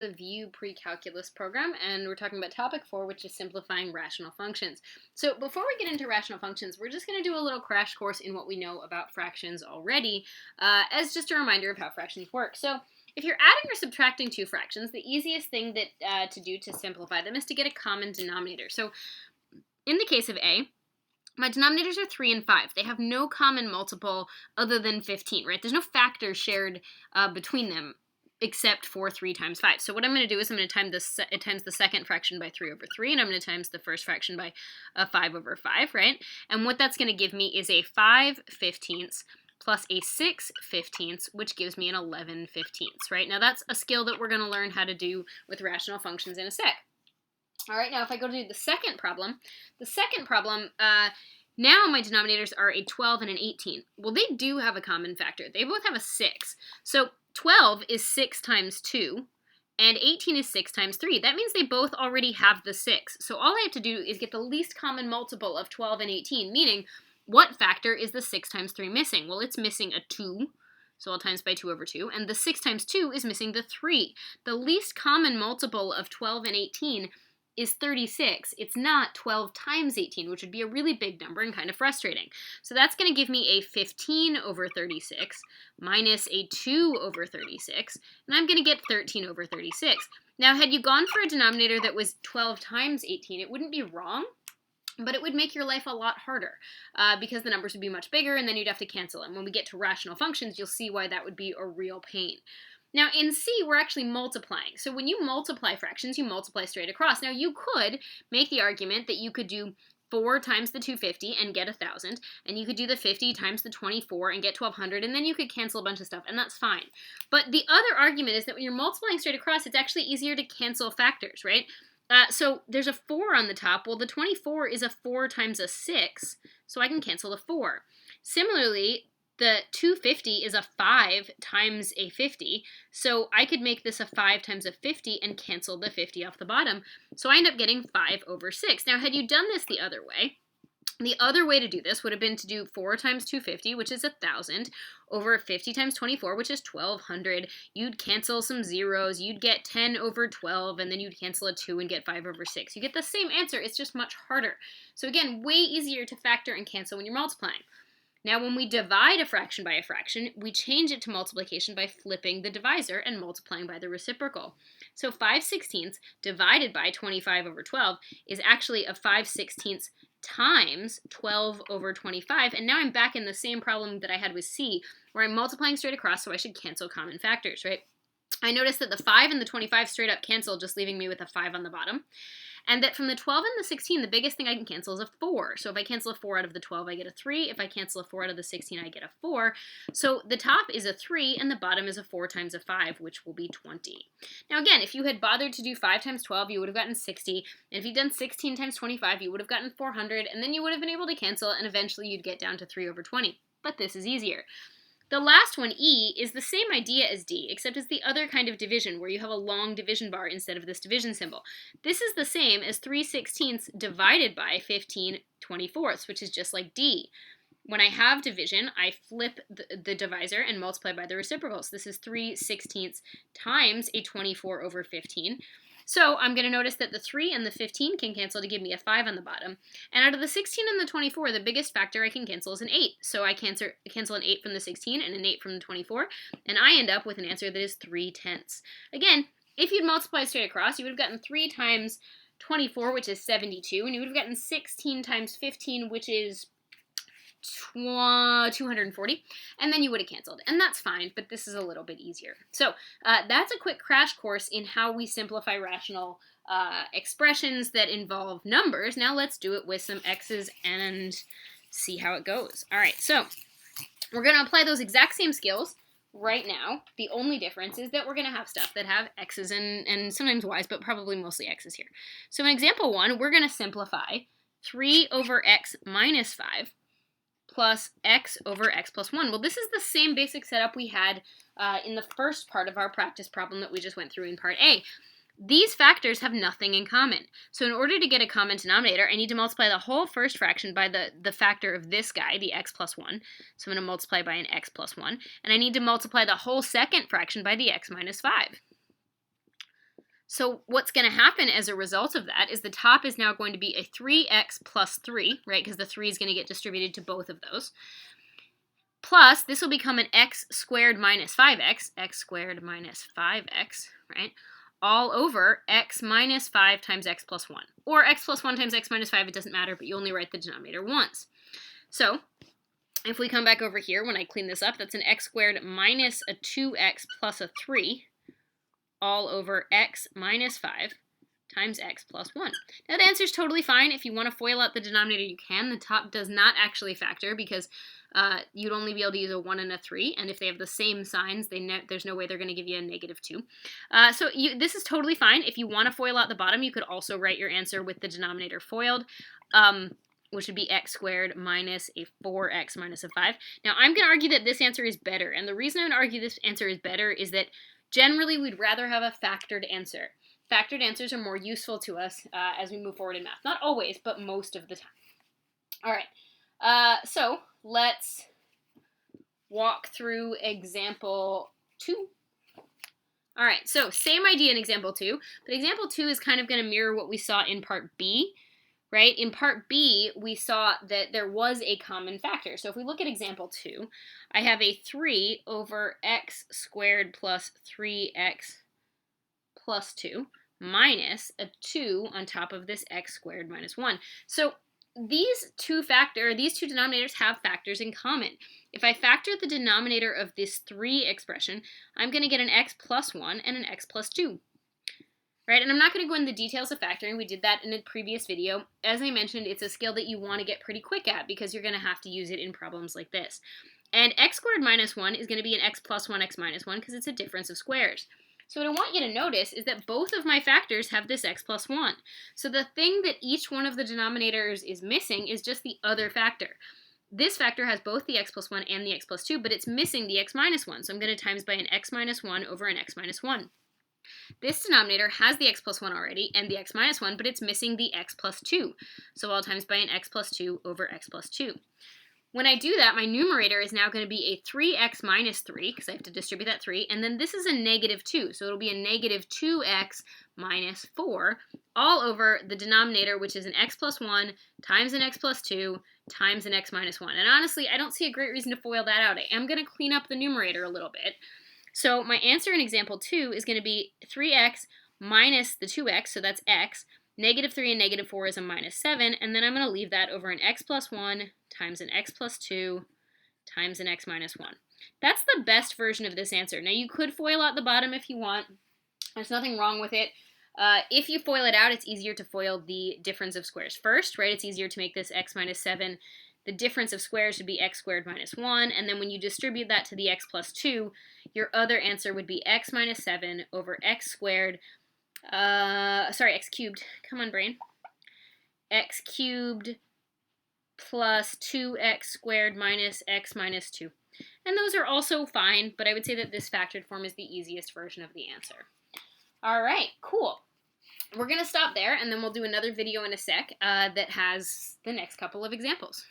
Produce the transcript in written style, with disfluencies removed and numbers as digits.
the View pre-calculus program, and we're talking about topic 4, which is simplifying rational functions. So before we get into rational functions, we're just going to do a little crash course in what we know about fractions already, as just a reminder of how fractions work. So if you're adding or subtracting two fractions, the easiest thing to do to simplify them is to get a common denominator. So in the case of A, my denominators are 3 and 5. They have no common multiple other than 15, right? There's no factor shared between them except for 3 times 5. So what I'm going to do is I'm going to times the second fraction by 3 over 3, and I'm going to times the first fraction by 5 over 5, right? And what that's going to give me is a 5/15 plus a 6/15, which gives me an 11/15, right? Now that's a skill that we're going to learn how to do with rational functions in a sec. All right, now if I go to do the second problem, now my denominators are a 12 and an 18. Well, they do have a common factor. They both have a 6. So 12 is 6 times 2, and 18 is 6 times 3. That means they both already have the 6. So all I have to do is get the least common multiple of 12 and 18, meaning what factor is the 6 times 3 missing? Well, it's missing a 2. So I'll times by 2 over 2. And the 6 times 2 is missing the 3. The least common multiple of 12 and 18 is 36. It's not 12 times 18, which would be a really big number and kind of frustrating. So that's going to give me a 15 over 36 minus a 2 over 36, and I'm going to get 13 over 36. Now, had you gone for a denominator that was 12 times 18, it wouldn't be wrong, but it would make your life a lot harder because the numbers would be much bigger, and then you'd have to cancel them. When we get to rational functions, you'll see why that would be a real pain. Now, in C, we're actually multiplying. So when you multiply fractions, you multiply straight across. Now, you could make the argument that you could do 4 times the 250 and get 1,000, and you could do the 50 times the 24 and get 1,200, and then you could cancel a bunch of stuff, and that's fine. But the other argument is that when you're multiplying straight across, it's actually easier to cancel factors, right? So there's a 4 on the top. Well, the 24 is a 4 times a 6, so I can cancel the 4. Similarly, the 250 is a 5 times a 50, so I could make this a 5 times a 50 and cancel the 50 off the bottom. So I end up getting 5 over 6. Now, had you done this the other way to do this would have been to do 4 times 250, which is 1,000, over 50 times 24, which is 1,200. You'd cancel some zeros. You'd get 10 over 12, and then you'd cancel a 2 and get 5 over 6. You get the same answer. It's just much harder. So again, way easier to factor and cancel when you're multiplying. Now, when we divide a fraction by a fraction, we change it to multiplication by flipping the divisor and multiplying by the reciprocal. So 5/16 divided by 25 over 12 is actually a 5/16 times 12 over 25, and now I'm back in the same problem that I had with C, where I'm multiplying straight across, so I should cancel common factors, right? I noticed that the 5 and the 25 straight up cancel, just leaving me with a 5 on the bottom. And that from the 12 and the 16, the biggest thing I can cancel is a 4. So if I cancel a 4 out of the 12, I get a 3. If I cancel a 4 out of the 16, I get a 4. So the top is a 3, and the bottom is a 4 times a 5, which will be 20. Now again, if you had bothered to do 5 times 12, you would have gotten 60. And if you'd done 16 times 25, you would have gotten 400. And then you would have been able to cancel, and eventually you'd get down to 3 over 20. But this is easier. The last one, E, is the same idea as D, except it's the other kind of division, where you have a long division bar instead of this division symbol. This is the same as 3/16 divided by 15/24, which is just like D. When I have division, I flip the divisor and multiply by the reciprocals. This is 3/16 times a 24 over 15. So I'm going to notice that the 3 and the 15 can cancel to give me a 5 on the bottom. And out of the 16 and the 24, the biggest factor I can cancel is an 8. So I cancel an 8 from the 16 and an 8 from the 24, and I end up with an answer that is 3/10. Again, if you'd multiplied straight across, you would have gotten 3 times 24, which is 72, and you would have gotten 16 times 15, which is 240, and then you would have canceled, and that's fine, but this is a little bit easier. So that's a quick crash course in how we simplify rational expressions that involve numbers. Now let's do it with some x's and see how it goes. All right, so we're going to apply those exact same skills right now. The only difference is that we're going to have stuff that have x's and sometimes y's, but probably mostly x's here. So in example 1, we're going to simplify 3 over x minus 5 plus x over x plus 1. Well, this is the same basic setup we had in the first part of our practice problem that we just went through in part A. These factors have nothing in common. So in order to get a common denominator, I need to multiply the whole first fraction by the factor of this guy, the x plus 1. So I'm going to multiply by an x plus 1. And I need to multiply the whole second fraction by the x minus 5. So what's going to happen as a result of that is the top is now going to be a 3x plus 3, right? Because the 3 is going to get distributed to both of those. Plus, this will become an x squared minus 5x, x squared minus 5x, right? All over x minus 5 times x plus 1. Or x plus 1 times x minus 5, it doesn't matter, but you only write the denominator once. So, if we come back over here, when I clean this up, that's an x squared minus a 2x plus a 3, all over x minus 5 times x plus 1. Now, the answer is totally fine. If you want to FOIL out the denominator, you can. The top does not actually factor because you'd only be able to use a 1 and a 3, and if they have the same signs, there's no way they're going to give you a -2. So this is totally fine. If you want to FOIL out the bottom, you could also write your answer with the denominator FOILed, which would be x squared minus a 4x minus a 5. Now, I'm going to argue that this answer is better, and the reason I'm going to argue this answer is better is that generally we'd rather have a factored answer. Factored answers are more useful to us as we move forward in math. Not always, but most of the time. All right, so let's walk through example 2. All right, so same idea in example 2, but example 2 is kind of going to mirror what we saw in part B, right? In part B, we saw that there was a common factor. So if we look at example 2, I have a 3 over x squared plus 3x plus 2 minus a 2 on top of this x squared minus 1. So these two denominators have factors in common. If I factor the denominator of this 3 expression, I'm going to get an x plus 1 and an x plus 2. Right? And I'm not going to go into the details of factoring. We did that in a previous video. As I mentioned, it's a skill that you want to get pretty quick at because you're going to have to use it in problems like this. And x squared minus 1 is going to be an x plus 1, x minus 1 because it's a difference of squares. So what I want you to notice is that both of my factors have this x plus 1. So the thing that each one of the denominators is missing is just the other factor. This factor has both the x plus 1 and the x plus 2, but it's missing the x minus 1. So I'm going to times by an x minus 1 over an x minus 1. This denominator has the x plus 1 already and the x minus 1, but it's missing the x plus 2. So I'll times by an x plus 2 over x plus 2. When I do that, my numerator is now going to be a 3x minus 3, because I have to distribute that 3, and then this is a -2, so it'll be a -2x minus 4, all over the denominator, which is an x plus 1 times an x plus 2 times an x minus 1. And honestly, I don't see a great reason to FOIL that out. I am going to clean up the numerator a little bit. So my answer in example 2 is going to be 3x minus the 2x, so that's x, -3 and -4 is a -7, and then I'm going to leave that over an x plus 1 times an x plus 2 times an x minus 1. That's the best version of this answer. Now, you could FOIL out the bottom if you want. There's nothing wrong with it. If you FOIL it out, it's easier to FOIL the difference of squares first, right? It's easier to make this x minus 7. The difference of squares would be x squared minus 1, and then when you distribute that to the x plus 2, your other answer would be x minus 7 over x squared, x cubed, come on brain, x cubed plus 2x squared minus x minus 2. And those are also fine, but I would say that this factored form is the easiest version of the answer. All right, cool. We're going to stop there, and then we'll do another video in a sec that has the next couple of examples.